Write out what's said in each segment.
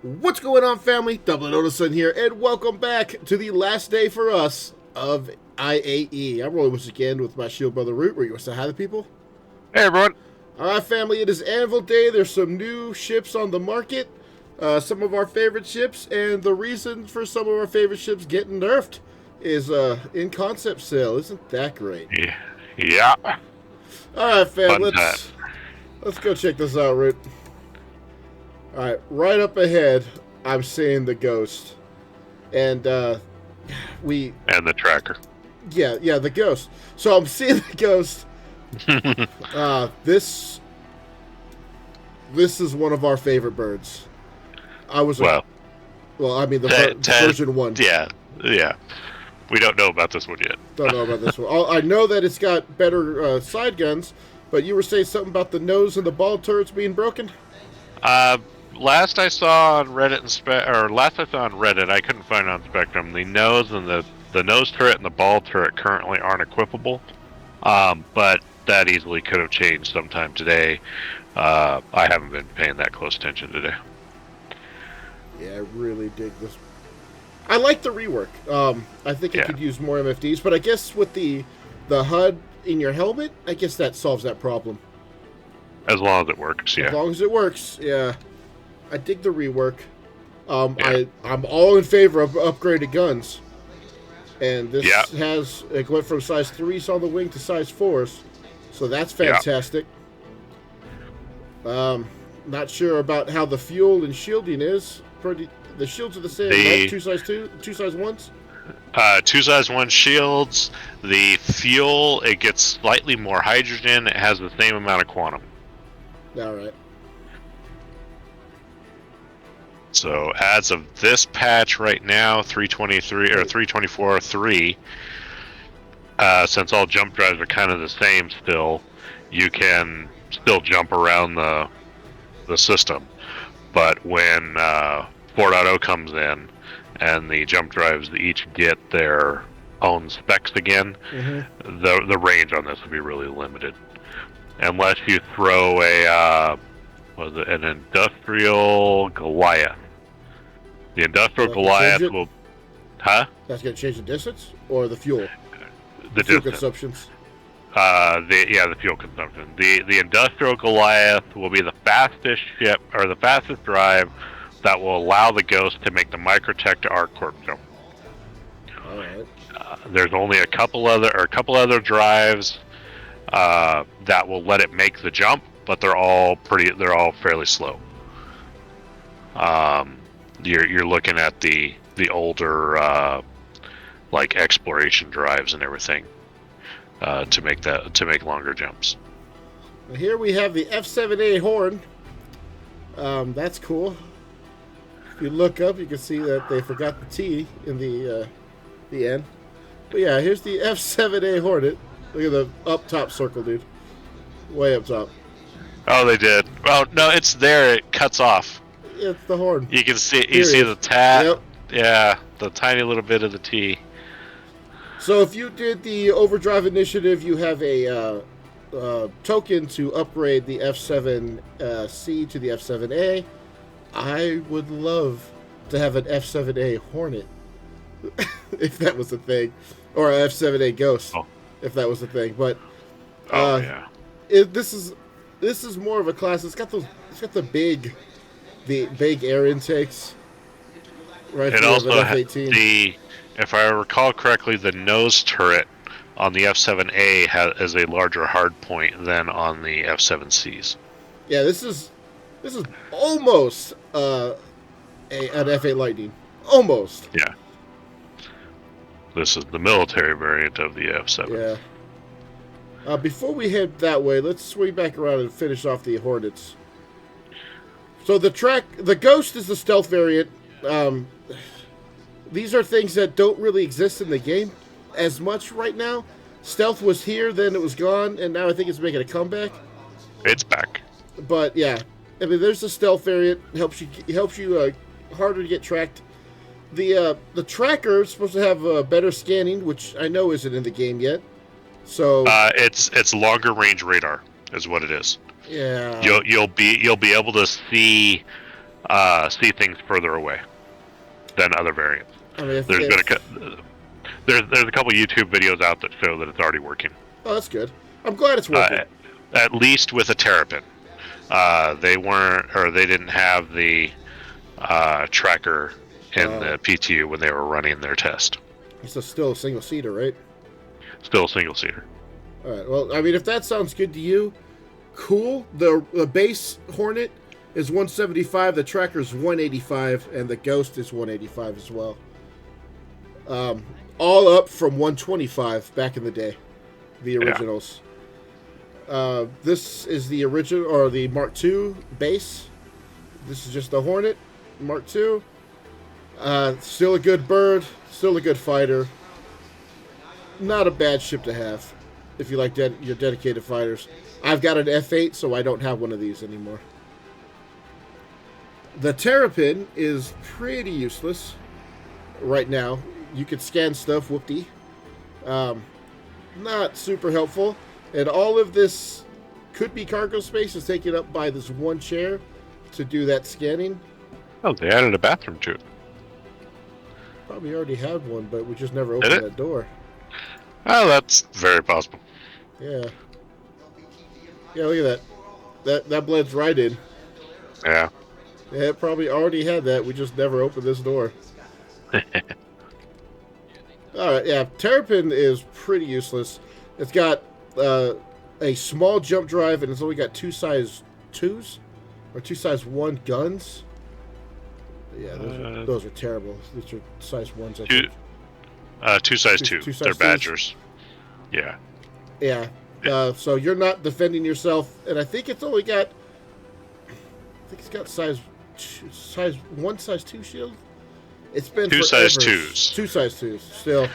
What's going on, family? Dublin Odinson here, and welcome back to the last day for us of IAE. I'm rolling once again with my shield brother Root. Where you want to say hi to people? Hey everyone! Alright, family, it is Anvil Day. There's some new ships on the market, some of our favorite ships, and the reason for some of our favorite ships getting nerfed is in concept sale. Isn't that great? Yeah. Alright, fam, Fun let's go check this out, Root. Alright, right up ahead, I'm seeing the ghost. And, And the tracker. Yeah, the ghost. So I'm seeing the ghost. This is one of our favorite birds. The version 1. Yeah. We don't know about this one yet. Don't know about this one. I know that it's got better side guns, but you were saying something about the nose and the ball turrets being broken? Last I saw on Reddit, I couldn't find it on Spectrum. The nose and the nose turret and the ball turret currently aren't equipable, but that easily could have changed sometime today. I haven't been paying that close attention today. Yeah, I really dig this. I like the rework. I think it could use more MFDs, but I guess with the HUD in your helmet, I guess that solves that problem. As long as it works, yeah. As long as it works, yeah. I dig the rework. I'm all in favor of upgraded guns. And this it went from size 3s on the wing to size 4s. So that's fantastic. Not sure about how the fuel and shielding is. The shields are the same, right? 2 size 2, 2 size 1s? 2 size 1 shields. The fuel, it gets slightly more hydrogen. It has the same amount of quantum. Alright. So as of this patch right now, 323 or 324.3, since all jump drives are kind of the same still, you can still jump around the system. But when 4.0 comes in and the jump drives each get their own specs again, the range on this will be really limited. Unless you throw an industrial Goliath. The industrial Goliath will... Huh? That's going to change the distance? Or the fuel? The fuel distance. consumptions? The fuel consumption. The industrial Goliath will be the fastest ship, or the fastest drive that will allow the Ghost to make the microtech to arc corp jump. Alright. There's only a couple other drives that will let it make the jump, but they're all fairly slow. You're looking at the older like exploration drives and everything to make longer jumps. Here we have the F7A horn. That's cool. If you look up, you can see that they forgot the T in the end. But yeah, here's the F7A Hornet. Look at the up top circle, dude. Way up top. Oh, they did. Well, no, it's there. It cuts off. It's the horn. You can see. You see the tat. Yep. Yeah, the tiny little bit of the T. So if you did the Overdrive initiative, you have a token to upgrade the F7C to the F7A. I would love to have an F7A Hornet, if that was a thing, or an F7A Ghost, if that was a thing. But this is more of a class. It's got the big air intakes. Right. It also has if I recall correctly, the nose turret on the F7A is a larger hard point than on the F7Cs. Yeah, this is almost an F8 Lightning. Almost. Yeah. This is the military variant of the F7. Yeah. Before we head that way, let's swing back around and finish off the Hornets. So the Ghost is the stealth variant. These are things that don't really exist in the game as much right now. Stealth was here, then it was gone, and now I think it's making a comeback. It's back. But yeah, I mean, there's the stealth variant. Helps you harder to get tracked. The tracker is supposed to have better scanning, which I know isn't in the game yet. So it's longer range radar is what it is. Yeah. You'll be able to see see things further away than other variants. I mean, There's a couple YouTube videos out that show that it's already working. Oh, that's good. I'm glad it's working. At least with a Terrapin. They didn't have the tracker in the PTU when they were running their test. It's still a single seater, right? Still a single seater. All right. Well, I mean, if that sounds good to you, cool. The base Hornet is 175, the tracker's 185, and the Ghost is 185 as well. All up from 125 back in the day, the originals. Yeah. This is the original, or the Mark II base. This is just the Hornet Mark II. Still a good bird, still a good fighter. Not a bad ship to have if you like your dedicated fighters. I've got an F8, so I don't have one of these anymore. The Terrapin is pretty useless right now. You could scan stuff, whoop-dee. Not super helpful. And all of this could be cargo space is taken up by this one chair to do that scanning. Oh, they added a bathroom to it. Probably already had one, but we just never opened that door. Oh, that's very possible. Yeah. Yeah, look at that. That blends right in. Yeah. Yeah, it probably already had that. We just never opened this door. Alright, yeah. Terrapin is pretty useless. It's got a small jump drive, and it's only got 2 size 2s? Or 2 size 1 guns? Yeah, those are terrible. These are size 1s, I think. 2 size 2. They're Badgers. Yeah. Yeah. So you're not defending yourself, and I think it's only got... I think it's got size 1, size 2 shield. It's been 2 size 2s. 2 size 2s. Still.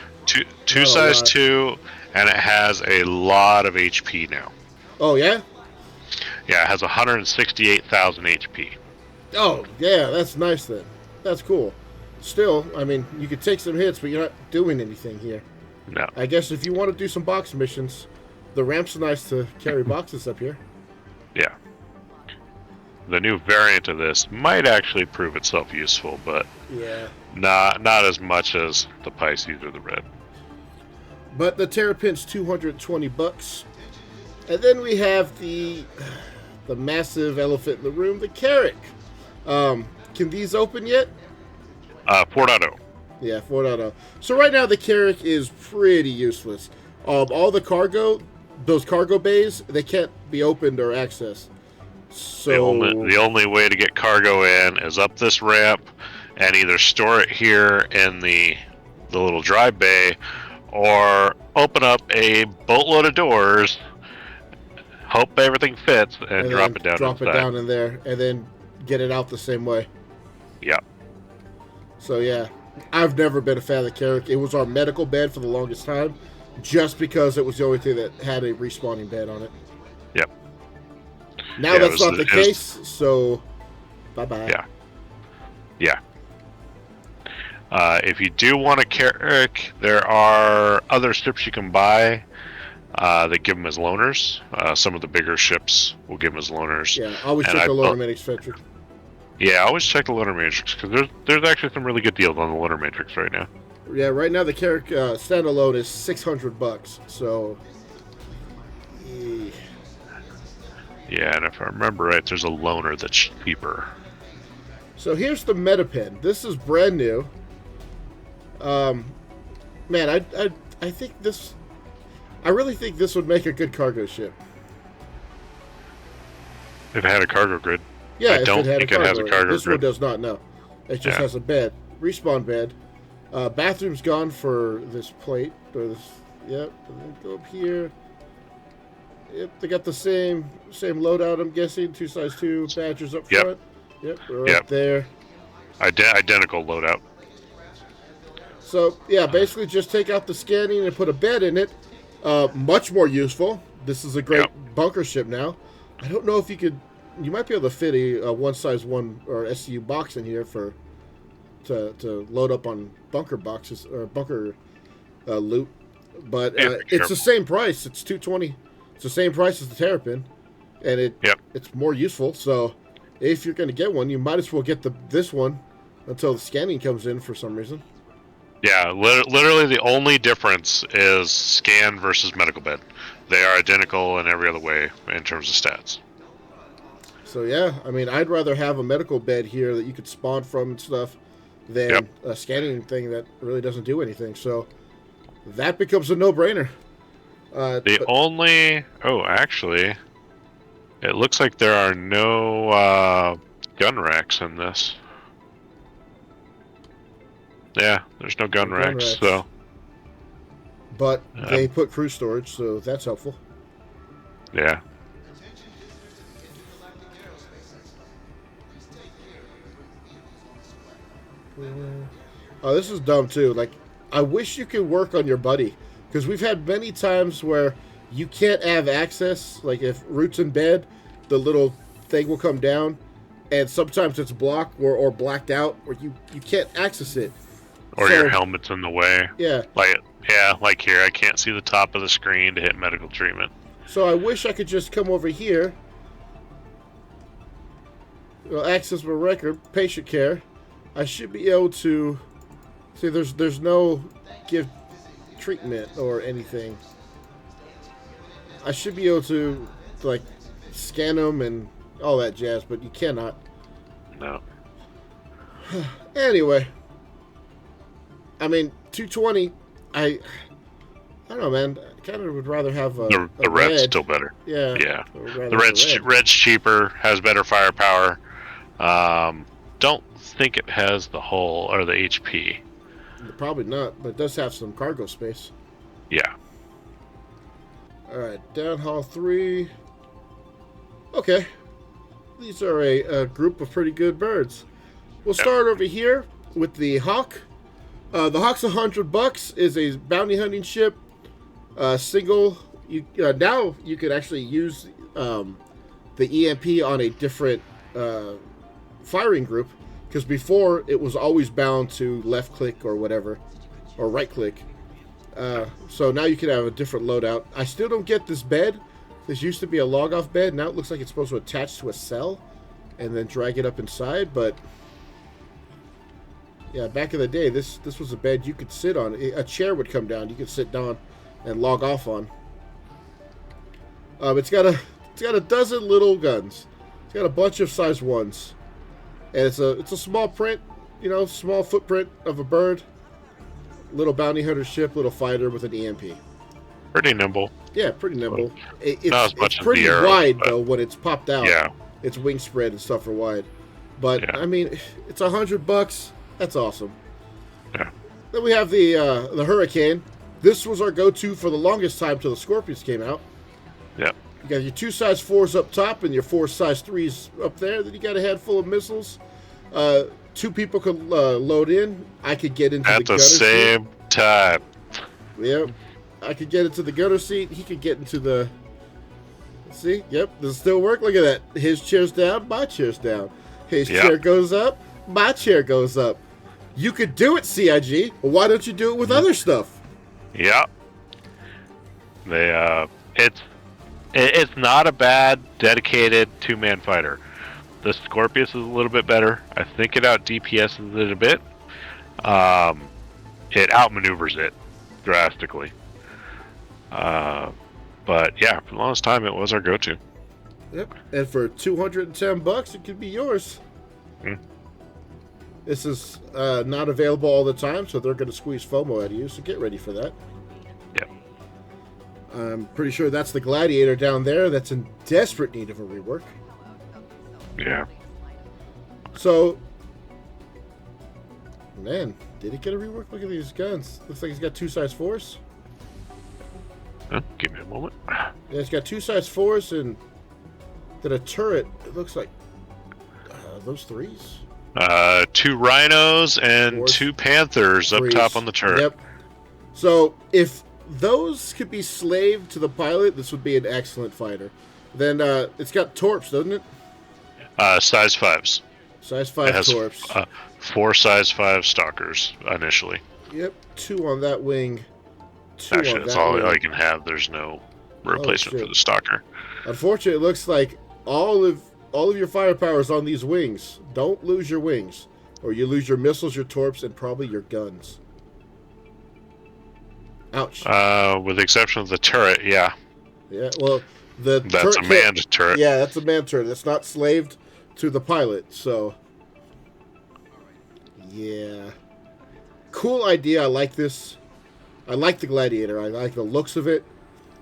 Two size 2, and it has a lot of HP now. Oh, yeah? Yeah, it has 168,000 HP. Oh, yeah, that's nice then. That's cool. Still, I mean, you could take some hits, but you're not doing anything here. No. I guess if you want to do some box missions, the ramp's nice to carry boxes up here. Yeah. The new variant of this might actually prove itself useful, but yeah, not as much as the Pisces or the Red. But the Terrapin's $220, and then we have the massive elephant in the room, the Carrack. Can these open yet? 4.0. Yeah, 4.0. So right now the Carrack is pretty useless. All the cargo, those cargo bays, they can't be opened or accessed. So the only way to get cargo in is up this ramp and either store it here in the little drive bay, or open up a boatload of doors, hope everything fits, and drop it down. Drop it down in there, and then get it out the same way. Yeah. So yeah, I've never been a fan of the Carrack. It was our medical bed for the longest time, just because it was the only thing that had a respawning bed on it. Yep. Now that's not the case, so bye-bye. Yeah. Yeah. If you do want a Carrack, there are other ships you can buy that give them as loaners. Some of the bigger ships will give them as loaners. Yeah, always check the loaner matrix. Yeah, always check the loaner matrix, because there's actually some really good deals on the loaner matrix right now. Yeah, right now the Carrack standalone is $600, so... Yeah, and if I remember right, there's a loaner that's cheaper. So here's the Metapen. This is brand new. Man, I think this... I really think this would make a good cargo ship. If it had a cargo grid. Yeah, I don't think it has a cargo grid. This one does not, no. It just has a bed. Respawn bed. Bathroom's gone for this plate. Or this, yep, and then go up here. Yep, they got the same loadout, I'm guessing. 2 size 2 Badgers up front. Yep, right there. Identical loadout. So, yeah, basically just take out the scanning and put a bed in it. Much more useful. This is a great bunker ship now. I don't know if you could... You might be able to fit a 1 size 1 or SCU box in here to load up on bunker boxes or bunker loot. But it's the same price. It's $220. It's the same price as the Terrapin, and it's more useful. So if you're going to get one, you might as well get this one until the scanning comes in for some reason. Yeah, literally the only difference is scan versus medical bed. They are identical in every other way in terms of stats. So yeah, I mean, I'd rather have a medical bed here that you could spawn from and stuff than a scanning thing that really doesn't do anything. So that becomes a no-brainer. Actually, it looks like there are no gun racks in this. Yeah, there's no gun racks, so. But they put crew storage, so that's helpful. Yeah. Oh, this is dumb too. Like, I wish you could work on your buddy, because we've had many times where you can't have access. Like, if Root's in bed, the little thing will come down, and sometimes it's blocked or blacked out, or you can't access it. Or your helmet's in the way. Yeah. Like here, I can't see the top of the screen to hit medical treatment. So I wish I could just come over here, access my record, patient care. I should be able to see. There's no give treatment or anything. I should be able to like scan them and all that jazz, but you cannot. No. Anyway, I mean 220. I don't know, man. I kind of would rather have the red's still better. Yeah. Yeah. The red's cheaper, has better firepower. Don't think it has the hull or the HP. Probably not, but it does have some cargo space. Yeah. All right, downhaul 3. Okay, these are a group of pretty good birds. We'll start over here with the Hawk. The Hawk's $100. Is a bounty hunting ship. Single. Now you could actually use the EMP on a different firing group, because before it was always bound to left click or whatever, or right click. So now you can have a different loadout. I still don't get this bed. This used to be a log off bed. Now it looks like it's supposed to attach to a cell and then drag it up inside. But yeah, back in the day, this was a bed you could sit on. A chair would come down. You could sit down and log off on. It's got a dozen little guns. It's got a bunch of size 1s. And it's a small print, small footprint of a bird. Little bounty hunter ship, little fighter with an EMP. Pretty nimble. Yeah, pretty nimble. It's pretty wide, though, when it's popped out. Yeah. Its wing spread and stuff are wide. But, yeah. I mean, it's $100. That's awesome. Yeah. Then we have the Hurricane. This was our go-to for the longest time till the Scorpions came out. Yeah. You got your 2 size 4s up top and your 4 size 3s up there. Then you got a head full of missiles. 2 people could load in. I could get into at the same time. Yep. I could get into the gunner seat. He could get into the... See? Yep. Does it still work? Look at that. His chair's down. My chair's down. His chair goes up. My chair goes up. You could do it, CIG. Why don't you do it with other stuff? Yeah. It's not a bad dedicated 2-man fighter. The Scorpius is a little bit better. I think it out DPSs it a bit. It outmaneuvers it drastically. But yeah, for the longest time it was our go-to. Yep. And for $210, it could be yours. This is not available all the time, so they're going to squeeze FOMO out of you, so get ready for that. Yep. I'm pretty sure that's the Gladiator down there that's in desperate need of a rework. Yeah. So, man, did it get a rework? Look at these guns. Looks like he's got 2 size 4s. Give me a moment. Yeah, it's got 2 size 4s and then a turret. It looks like those 3s. 2 rhinos and 4s. 2 panthers up 3s. top on the turret. Yep. So if those could be slaved to the pilot, this would be an excellent fighter. Then it's got torps, doesn't it? Size 5s. Size 5 torps. 4 size 5 stalkers initially. Yep, 2 on that wing. 2 Actually, on that's that all wing. I can have. There's no replacement for the stalker. Unfortunately, it looks like all of all of your firepower is on these wings. Don't lose your wings, or you lose your missiles, your torps, and probably your guns. Ouch. With the exception of the turret, yeah. Yeah, well, That's a manned turret. Yeah, that's a manned turret. It's not slaved to the pilot, so... Yeah. Cool idea. I like this. I like the Gladiator. I like the looks of it.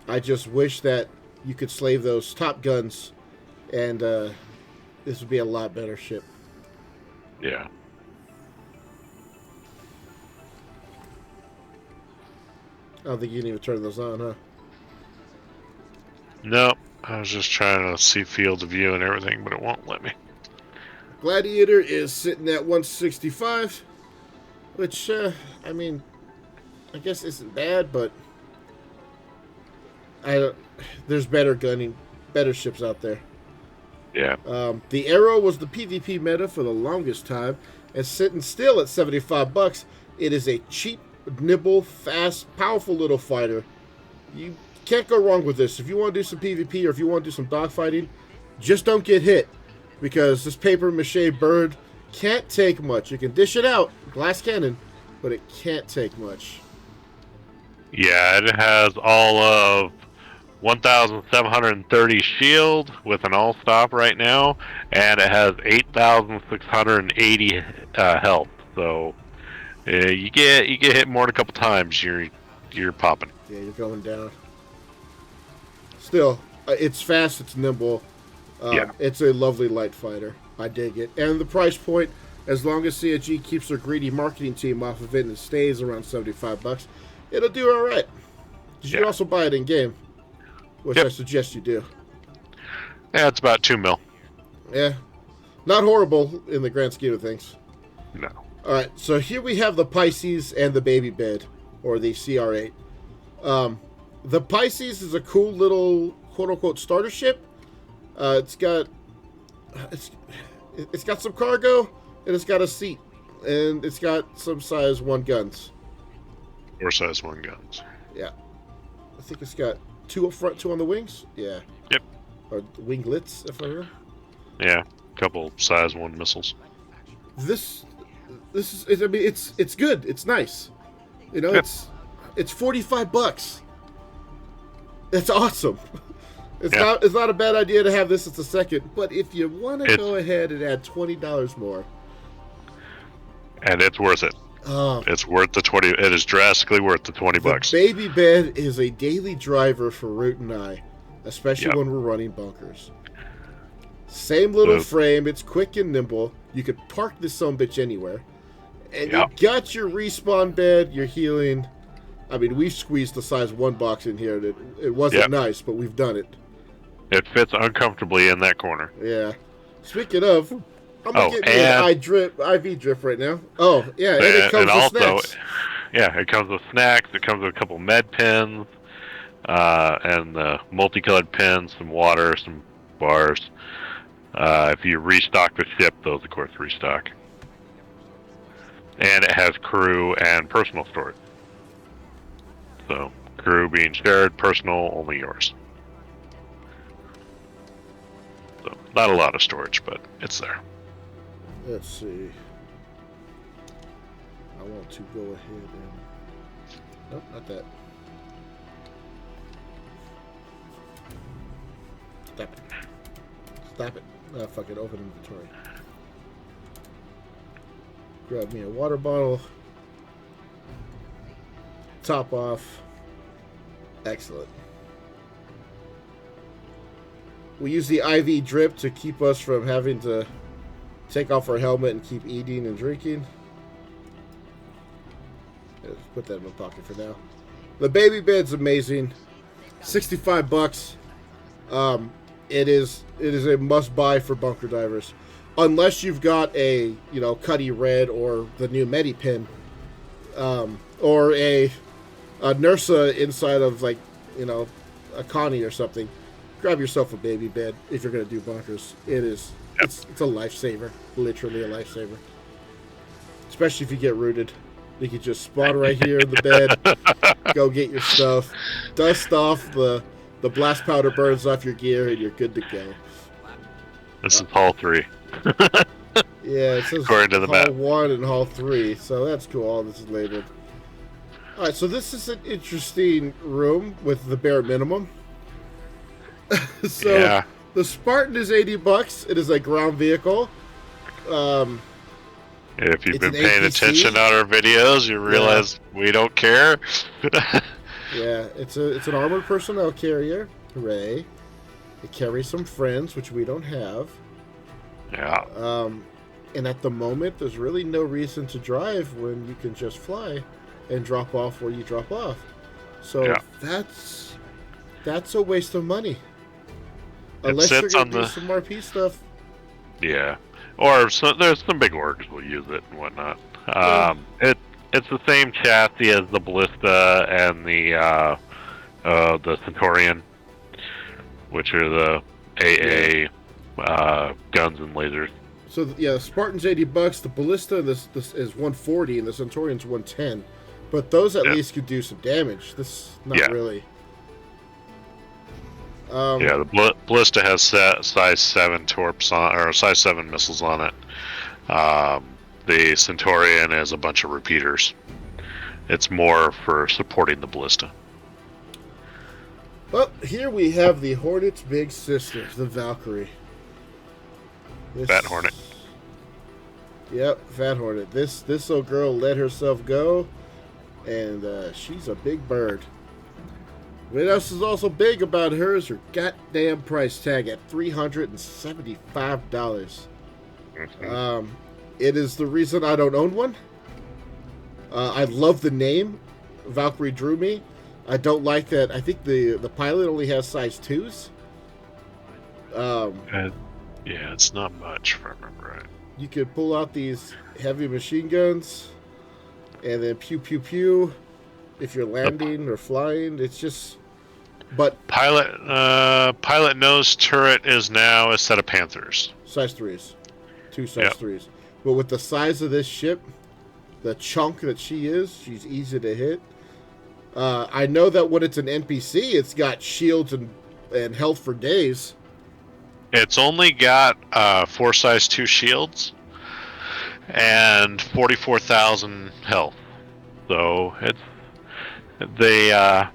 I just wish that you could slave those top guns, and this would be a lot better ship. Yeah. I don't think you can even turn those on, huh? Nope. I was just trying to see field of view and everything, but it won't let me. Gladiator is sitting at 165, which, I mean, I guess isn't bad, but there's better gunning, better ships out there. Yeah. The Arrow was the PvP meta for the longest time, and sitting still at $75. It is a cheap, nimble, fast, powerful little fighter. You can't go wrong with this. If you want to do some PvP or if you want to do some dogfighting, just don't get hit, because this paper mache bird can't take much. You can dish it out, glass cannon, but it can't take much. Yeah, it has all of 1,730 shield with an all stop right now, and it has 8,680 health. So you get hit more than a couple times, you're popping. Yeah, you're going down. Still, it's fast, it's nimble. Yeah. It's a lovely light fighter. I dig it. And the price point, as long as CSG keeps their greedy marketing team off of it and it stays around $75, it'll do all right. You should also buy it in game, which I suggest you do. Yeah, it's about $2 million. Yeah, not horrible in the grand scheme of things. No. All right, so here we have the Pisces and the Baby Bed, or the CR8. The Pisces is a cool little quote-unquote starter ship. It's got some cargo, and it's got a seat, and it's got some size 1 guns. Or size 1 guns. Yeah. I think it's got 2 up front, 2 on the wings. Yeah. Yep. Or winglets, if I remember. Yeah, a couple size 1 missiles. This is, I mean, it's good. It's nice. You know, it's $45. It's awesome. It's not a bad idea to have this as a second, but if you want to go ahead and add $20 more, and it's worth it. It's worth the 20. It is drastically worth the $20. The Baby Bed is a daily driver for Root and I, especially when we're running bunkers. Same little frame. It's quick and nimble. You could park this sumbitch anywhere, and you got your respawn bed, your healing. I mean, we squeezed the size 1 box in here. It wasn't nice, but we've done it. It fits uncomfortably in that corner. Yeah. Speaking of, I'm going to get me an IV drip right now. Oh, yeah, and it comes with snacks. Yeah, it comes with snacks. It comes with a couple med pins, and multicolored pins, some water, some bars. If you restock the ship, those, of course, restock. And it has crew and personal storage. So, crew being shared, personal only yours. So, not a lot of storage, but it's there. Let's see. I want to go ahead and... Nope, not that. Stop it. Stop it. Fucking open inventory. Grab me a water bottle. Top off. Excellent. We use the IV drip to keep us from having to take off our helmet and keep eating and drinking. Let's put that in my pocket for now. The Baby Bed's amazing. $65. It is a must buy for bunker divers, unless you've got a Cuddy Red or the new Medipin, or a Nursa inside of a Connie or something. Grab yourself a Baby Bed if you're gonna do bunkers. It's a lifesaver, literally a lifesaver. Especially if you get rooted, you can just spawn right here in the bed, go get your stuff, dust off the blast powder burns off your gear, and you're good to go. This is Hall 3. Yeah, it says According to the Hall map. 1 and Hall 3, so that's cool. All this is labeled. Alright, so this is an interesting room with the bare minimum. So Yeah. the Spartan is $80. It is a ground vehicle. If you've It's been an paying APC. attention on our videos, you realize we don't care. Yeah, it's an armored personnel carrier. Hooray! It carries some friends, which we don't have. Yeah. And at the moment, there's really no reason to drive when you can just fly and drop off where you drop off. So Yeah. that's a waste of money. Unless you're going to do some RP stuff. Yeah. Or there's some big orgs will use it and whatnot. It's the same chassis as the Ballista and the Centaurian, which are the AA guns and lasers. So yeah, Spartan's $80. The Ballista this is $140, and the Centaurian's $110. But those at least could do some damage. This not really. Yeah, the Ballista has size 7 torps or size 7 missiles on it. The Centaurian is a bunch of repeaters. It's more for supporting the Ballista. Well, here we have the Hornet's big sister, the Valkyrie. Fat Hornet. Yep, Fat Hornet. This little girl let herself go, and she's a big bird. What else is also big about her is her goddamn price tag at $375. Mm-hmm. It is the reason I don't own one. I love the name. Valkyrie drew me. I don't like that. I think the pilot only has size 2s. Yeah, it's not much, if I remember right. You could pull out these heavy machine guns, and then pew pew pew. If you're landing or flying, it's just. But pilot nose turret is now a set of Panthers. Size 3s, 2 size 3s. But with the size of this ship, the chunk that she's easy to hit. I know that when it's an NPC, it's got shields and health for days. It's only got 4 size 2 shields and 44,000 health. So it's the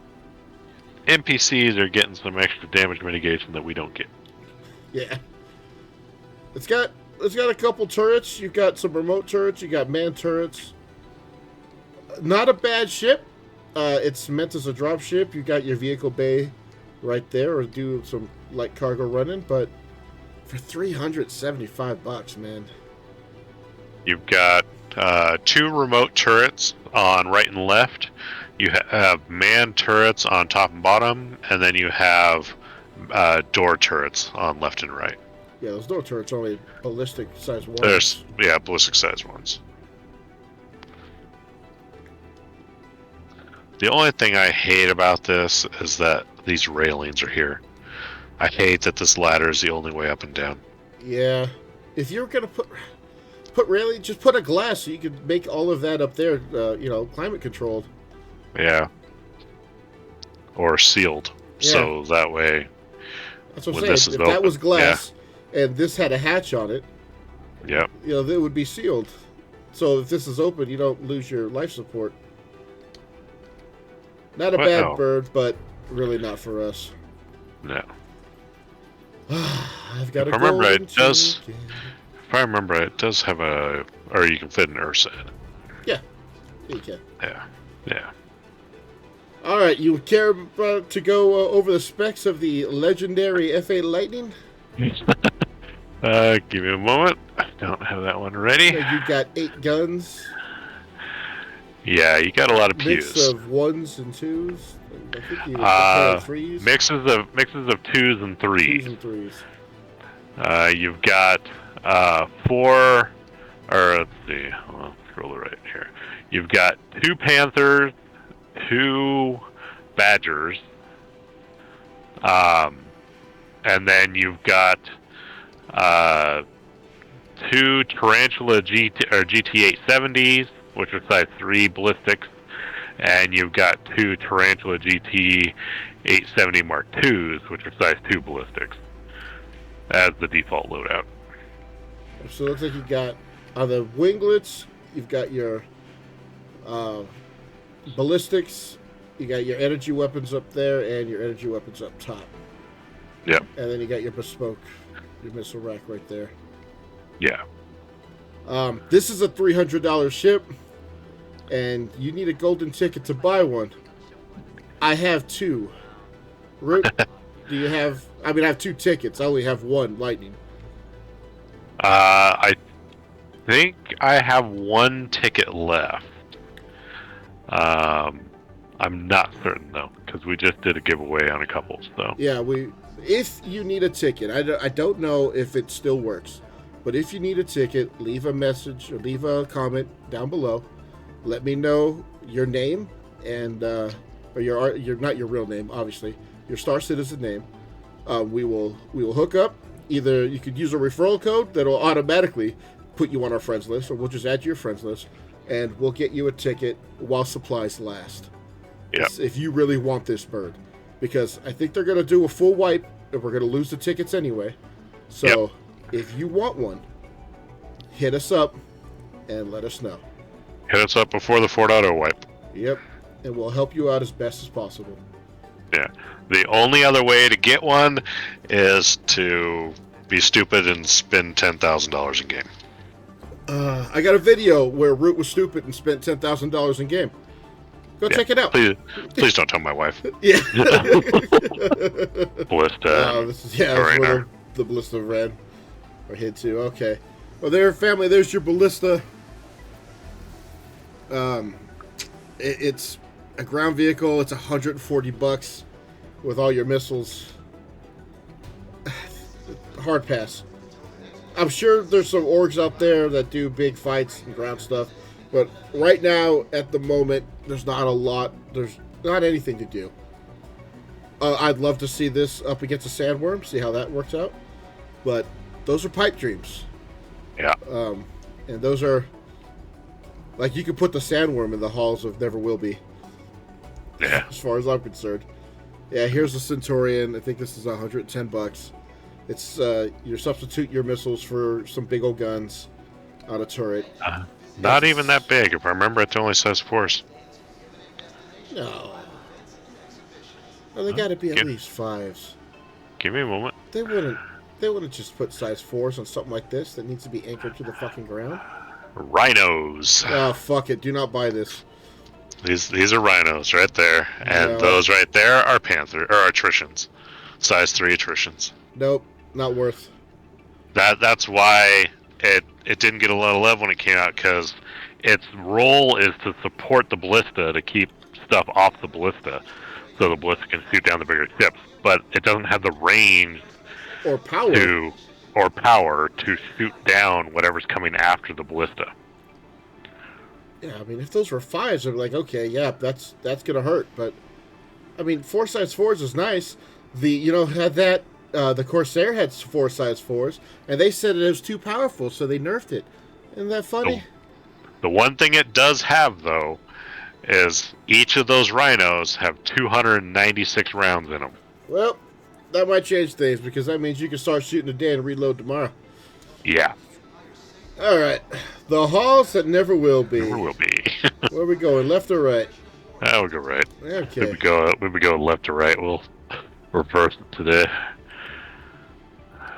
NPCs are getting some extra damage mitigation that we don't get. Yeah. It's got a couple turrets. You've got some remote turrets. You got man turrets. Not a bad ship. It's meant as a drop ship. You got your vehicle bay right there, or do some light cargo running. But for $375, man. You've got 2 remote turrets on right and left. You have man turrets on top and bottom, and then you have door turrets on left and right. Yeah, those door turrets are only ballistic size 1s. There's ballistic size ones. The only thing I hate about this is that these railings are here. I hate that this ladder is the only way up and down. Yeah. If you're going to put railing, just put a glass so you could make all of that up there, climate controlled. Yeah. Or sealed. Yeah. So that way, that's what when I'm this saying. is If that was glass and this had a hatch on it, yep. It would be sealed. So if this is open, you don't lose your life support. Not a bad bird, but really not for us. No. I've got If I remember right, it does have or you can fit an Ursa in it. Yeah, you can. Yeah. All right, you care to go over the specs of the legendary F8 Lightning? Give me a moment. I don't have that one ready. You got 8 guns. Yeah, you got a lot of pews. Mix of 1s and 2s. I think you have 3s. Mixes of 2s and 3s. 2s and 3s. You've got 4, or let's see, I'll scroll it right here. You've got 2 Panthers, 2 Badgers, and then you've got 2 Tarantula GT870s, which are size 3 ballistics, and you've got 2 Tarantula GT870 Mark IIs, which are size 2 ballistics. as the default loadout. So it looks like you got on the winglets, you've got your ballistics, you got your energy weapons up there, and your energy weapons up top. Yep. And then you got your bespoke, your missile rack right there. Yeah. This is a $300 ship, and you need a golden ticket to buy one. I have 2. Root, do you have... I mean, I have 2 tickets. I only have 1 lightning. I think I have 1 ticket left. I'm not certain, though, because we just did a giveaway on a couple, so... Yeah, if you need a ticket, I don't know if it still works, but if you need a ticket, leave a message or leave a comment down below. Let me know your name and or your not your real name, obviously, your Star Citizen name. We will hook up. Either you could use a referral code that'll automatically put you on our friends list, or we'll just add to your friends list, and we'll get you a ticket while supplies last. Yeah. If you really want this bird, because I think they're gonna do a full wipe, and we're gonna lose the tickets anyway. So if you want one, hit us up and let us know. Hit us up before the Fort Auto wipe. Yep, and we'll help you out as best as possible. Yeah. The only other way to get one is to be stupid and spend $10,000 in game. I got a video where Root was stupid and spent $10,000 in game. Go check it out. Please don't tell my wife. Yeah. Ballista. Oh, this is the Ballista red. Or hit 2. Okay. Well, there, family. There's your Ballista. It's a ground vehicle. It's $140 with all your missiles. Hard pass. I'm sure there's some orgs out there that do big fights and ground stuff, but right now, at the moment, there's not a lot. There's not anything to do. I'd love to see this up against a sandworm, see how that works out. But those are pipe dreams. Yeah. And those are like you could put the sandworm in the halls of Never Will Be. Yeah. As far as I'm concerned. Yeah. Here's the Centurion. I think this is $110. It's you substitute your missiles for some big old guns on a turret. Not even that big. If I remember, it only says force. No. Well, they got to be at least 5s. Give me a moment. They wouldn't just put size 4s on something like this that needs to be anchored to the fucking ground. Rhinos. Oh, fuck it. Do not buy this. These are rhinos right there. And those right there are attritions. Size 3 attritions. Nope. Not worth. That's why it didn't get a lot of love when it came out, because its role is to support the ballista, to keep stuff off the ballista, so the ballista can shoot down the bigger ships. But it doesn't have the range or power to shoot down whatever's coming after the ballista. Yeah, I mean, if those were 5s, I'd be like, okay, yeah, that's gonna hurt. But I mean, 4 size 4s is nice. Had that. The Corsair had 4 size 4s, and they said it was too powerful, so they nerfed it. Isn't that funny? The one thing it does have, though, is each of those rhinos have 296 rounds in them. Well, that might change things, because that means you can start shooting today and reload tomorrow. Yeah. All right. The halls that never will be. Never will be. Where are we going, left or right? We'll go right. Okay. We would go left to right. We'll reverse it today.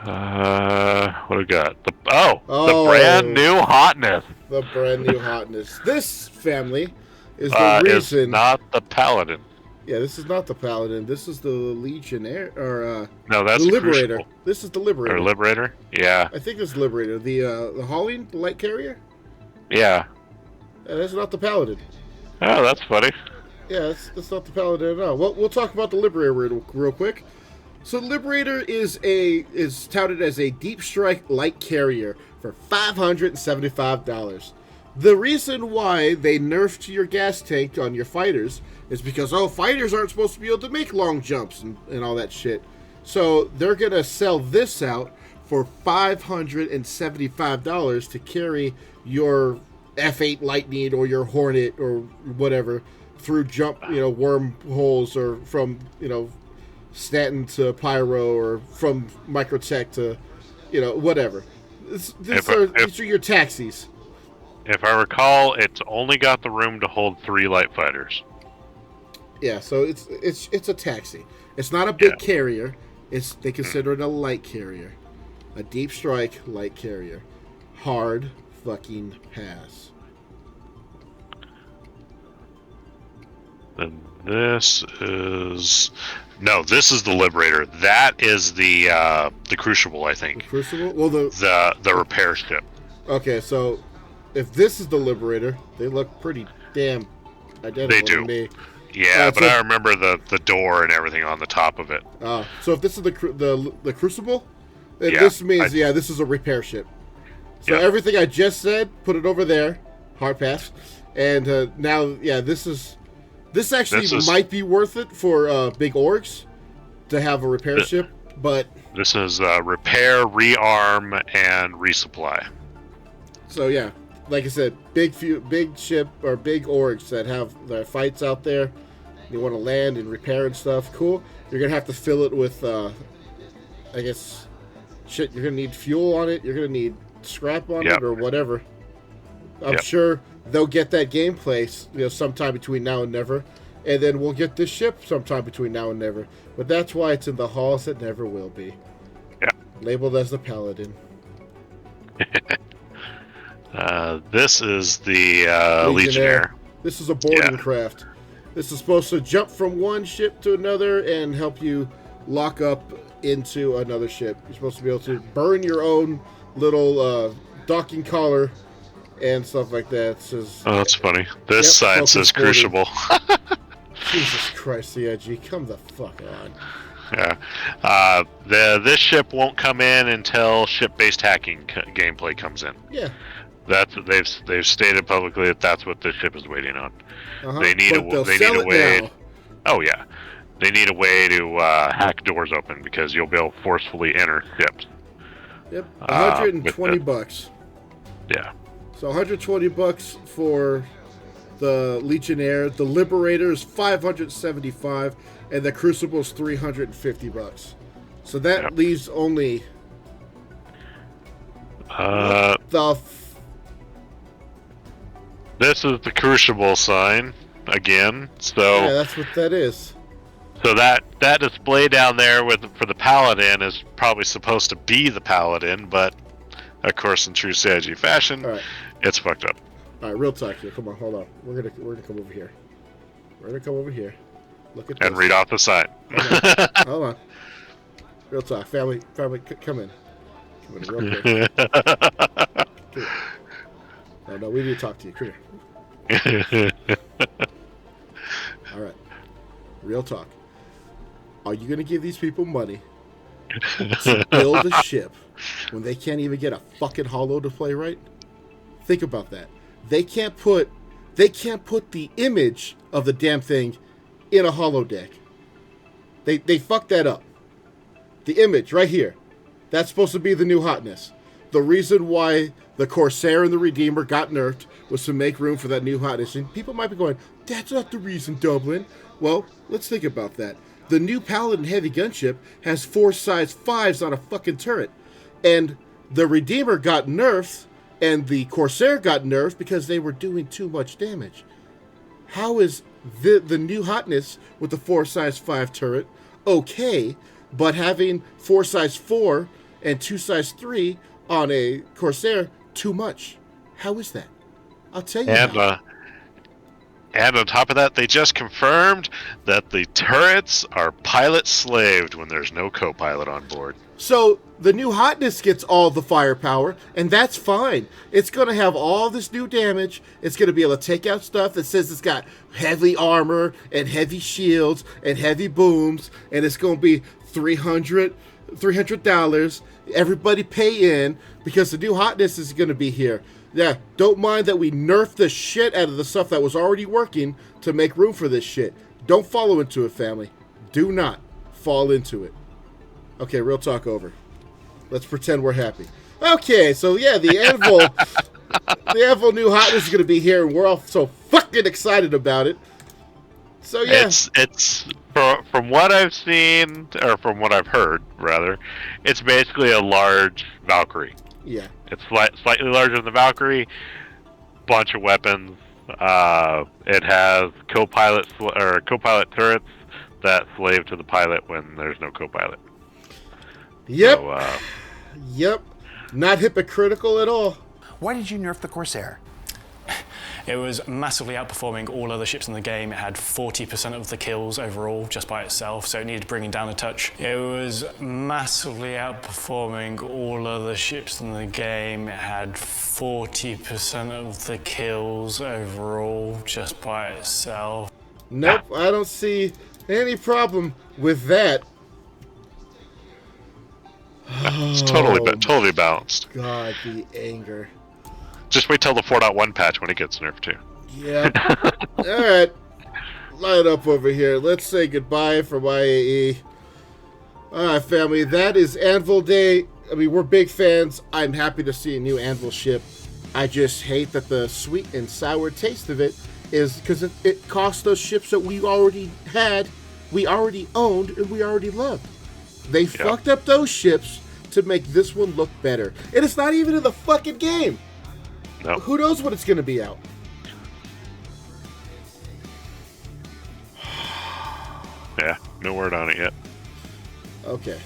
What do we got? The brand new Hotness. The brand new Hotness. This family is the reason. Is not the Paladin. Yeah, this is not the Paladin. This is the Legionnaire, or no, that's the Liberator. Crucible. This is the Liberator. Or Liberator? Yeah. I think it's Liberator. The Hauling, the light carrier. Yeah. That's not the Paladin. Oh, that's funny. Yeah, that's not the Paladin at all. Well, we'll talk about the Liberator real quick. So Liberator is touted as a deep strike light carrier for $575. The reason why they nerfed your gas tank on your fighters is because fighters aren't supposed to be able to make long jumps and all that shit. So they're gonna sell this out for $575 to carry your F8 Lightning or your Hornet or whatever through wormholes or from Stanton to Pyro or from Microtech to, whatever. These are your taxis. If I recall, it's only got the room to hold 3 light fighters. Yeah, so it's a taxi. It's not a big carrier. They consider it a light carrier. A deep strike light carrier. Hard fucking pass. And this is the Liberator. That is the Crucible, I think. The Crucible? Well, the repair ship. Okay, so if this is the Liberator, they look pretty damn identical to me. Yeah, but I remember the door and everything on the top of it. So if this is the Crucible, then this means this is a repair ship. So everything I just said, put it over there, hard pass, and now this actually might be worth it for big orgs to have a repair ship, but this is repair, rearm, and resupply. So yeah, like I said, big ship or big orgs that have their fights out there. You want to land and repair and stuff. Cool. You're gonna have to fill it with, I guess, shit. You're gonna need fuel on it. You're gonna need scrap on it or whatever. I'm sure they'll get that gameplay, sometime between now and never, and then we'll get this ship sometime between now and never. But that's why it's in the halls that never will be. Yeah. Labeled as the Paladin. This is the Legionnaire. This is a boarding craft. This is supposed to jump from one ship to another and help you lock up into another ship. You're supposed to be able to burn your own little docking collar and stuff like that. That's funny. This side says Crucible. Jesus Christ, CIG, come the fuck on. Yeah. This ship won't come in until ship-based hacking gameplay comes in. Yeah. They've stated publicly that that's what this ship is waiting on. They need a way. Now. Oh yeah, they need a way to hack doors open because you'll be able to forcefully enter ships. Yep, $120. Yeah. So $120 for the Legionnaire. The Liberator is $575, and the Crucible is $350. So that leaves only. This is the Crucible sign again. So yeah, that's what that is. So that display down there for the Paladin is probably supposed to be the Paladin, but of course, in true CIG fashion, it's fucked up. All right, real talk here. Come on, hold on. We're gonna come over here. Look at and read off the sign. Hold on. Real talk, family, come in real quick. No, we need to talk to you. Come here. All right. Real talk. Are you going to give these people money to build a ship when they can't even get a fucking holo to play right? Think about that. They can't put the image of the damn thing in a holo deck. They fucked that up. The image right here. That's supposed to be the new hotness. The reason why the Corsair and the Redeemer got nerfed was to make room for that new hotness. And people might be going, that's not the reason, Dublin. Well, let's think about that. The new Paladin heavy gunship has 4 size 5s on a fucking turret. And the Redeemer got nerfed, and the Corsair got nerfed because they were doing too much damage. How is the new hotness with the 4 size 5 turret okay, but having 4 size 4 and 2 size 3 on a Corsair too much? How is that? I'll tell you. And on top of that, they just confirmed that the turrets are pilot slaved when there's no co-pilot on board. So the new hotness gets all the firepower, and that's fine. It's going to have all this new damage. It's going to be able to take out stuff that says it's got heavy armor and heavy shields and heavy booms, and it's going to be $300. Everybody pay in because the new hotness is going to be here. Yeah, don't mind that we nerfed the shit out of the stuff that was already working to make room for this shit. Don't follow into it, family. Do not fall into it. Okay, real talk over. Let's pretend we're happy. Okay, so yeah, the Anvil new hotness is going to be here, and we're all so fucking excited about it. So yeah, it's from what I've seen, or from what I've heard, rather, it's basically a large Valkyrie. yeah. It's slightly larger than the Valkyrie. Bunch of weapons. It has co-pilot turrets that slave to the pilot when there's no co-pilot. Yep. So, Yep. Not hypocritical at all. Why did you nerf the Corsair? It was massively outperforming all other ships in the game. It had 40% of the kills overall just by itself, so it needed bringing down a touch. It was massively outperforming all other ships in the game. It had 40% of the kills overall just by itself. Nope, I don't see any problem with that. it's totally balanced. God, the anger. Just wait till the 4.1 patch when it gets nerfed too. Yeah. All right. Line up over here. Let's say goodbye from IAE. All right, family. That is Anvil Day. I mean, we're big fans. I'm happy to see a new Anvil ship. I just hate that the sweet and sour taste of it is because it cost us ships that we already had, we already owned, and we already loved. They fucked up those ships to make this one look better. And it's not even in the fucking game. No. Who knows when it's going to be out? Yeah, no word on it yet. Okay.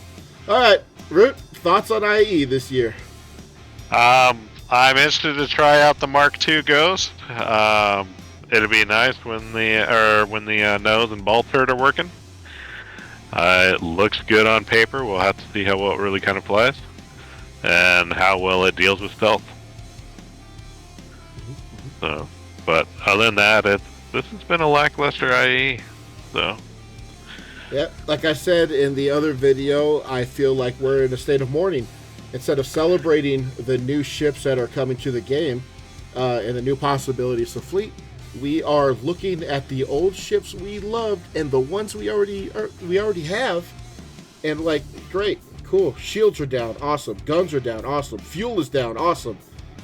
All right, Root, thoughts on IE this year? I'm interested to try out the Mark II Ghost. It'll be nice when the nose and ball turret are working. It looks good on paper. We'll have to see how well it really kind of flies, and how well it deals with stealth. So, but other than that, this has been a lackluster IE. So. Yeah, like I said in the other video, I feel like we're in a state of mourning. Instead of celebrating the new ships that are coming to the game and the new possibilities of fleet, we are looking at the old ships we loved and the ones we already have, and like, great, cool. Shields are down, awesome. Guns are down, awesome. Fuel is down, awesome.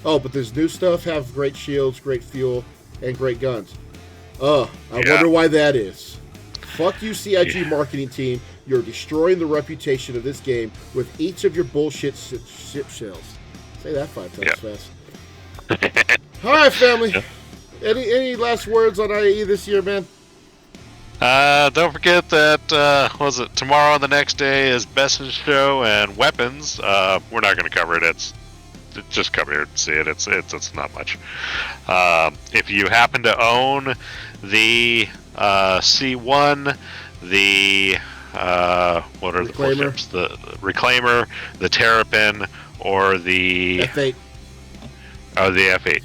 Oh, but this new stuff have great shields, great fuel, and great guns. I wonder why that is. Fuck you, CIG marketing team. You're destroying the reputation of this game with each of your bullshit ship shells. Say that 5 times fast. All right, family. Any last words on IAE this year, man? Don't forget that was it tomorrow and the next day is Best in Show and Weapons. We're not going to cover it. Just come here and see it. It's not much. If you happen to own the C1, the what are the four ships? The Reclaimer, the Terrapin, or the F8. Oh, the F8.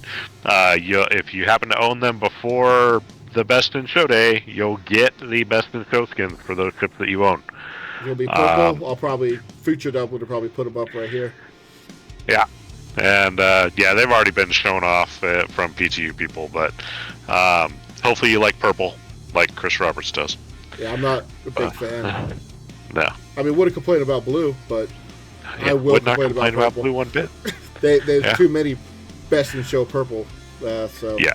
If you happen to own them before the Best in Show day, you'll get the Best in Show skins for those ships that you own. It'll be purple. I'll probably featured up. Would probably put them up right here. Yeah. And they've already been shown off from PTU people, but hopefully you like purple, like Chris Roberts does. Yeah, I'm not a big fan. No. I mean, would have complained about blue, but I will would not complain about blue one bit. There's too many Best in Show purple. Yeah.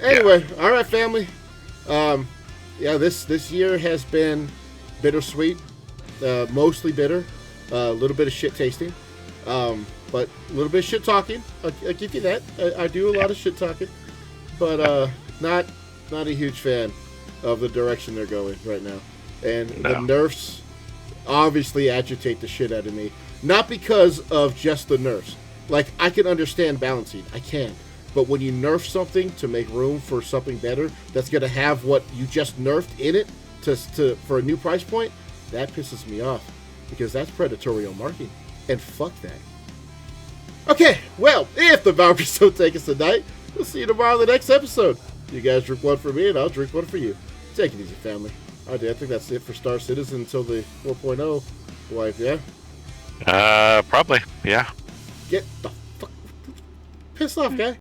Anyway, all right, family. This year has been bittersweet, mostly bitter, a little bit of shit tasting. But a little bit of shit talking. I'll give you that. I do a lot of shit talking, but not a huge fan of the direction they're going right now. And the nerfs obviously agitate the shit out of me. Not because of just the nerfs. Like, I can understand balancing. I can. But when you nerf something to make room for something better that's going to have what you just nerfed in it for a new price point, that pisses me off. Because that's predatory marketing. And fuck that. Okay, well, if the Valkyries don't take us tonight, we'll see you tomorrow in the next episode. You guys drink one for me, and I'll drink one for you. Take it easy, family. I think that's it for Star Citizen until the 4.0 wife, yeah? Probably, yeah. Get the fuck... Piss off, guy.